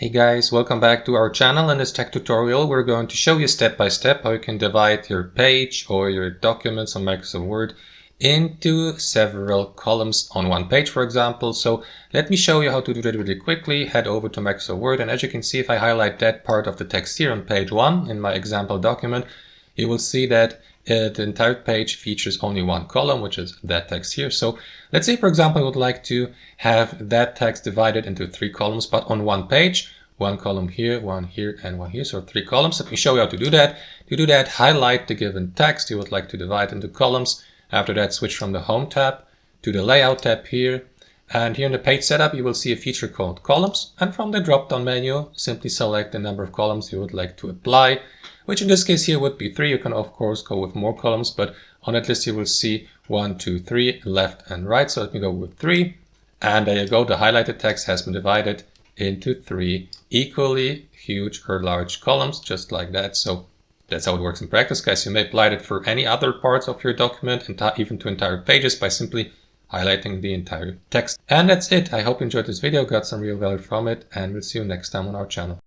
Hey guys, welcome back to our channel. In this tech tutorial we're going to show you step by step how you can divide your page or your documents on Microsoft Word into several columns on one page, for example. So let me show you how to do that really quickly. Head over to Microsoft Word, and as you can see, if I highlight that part of the text here on page 1 in my example document, you will see that the entire page features only one column, which is that text here. So let's say, for example, I would like to have that text divided into 3 columns, but on one page. One column here, one here, and one here, so 3 columns. Let me show you how to do that. To do that, highlight the given text you would like to divide into columns. After that, switch from the Home tab to the Layout tab here. And here in the page setup, you will see a feature called Columns. And from the drop-down menu, simply select the number of columns you would like to apply, which in this case here would be 3. You can, of course, go with more columns, but on that list you will see 1, 2, 3, left and right. So let me go with 3. And there you go. The highlighted text has been divided into 3 equally huge or large columns, just like that. So that's how it works in practice, guys. You may apply it for any other parts of your document, and even to entire pages, by simply highlighting the entire text. And that's it. I hope you enjoyed this video, got some real value from it, and we'll see you next time on our channel.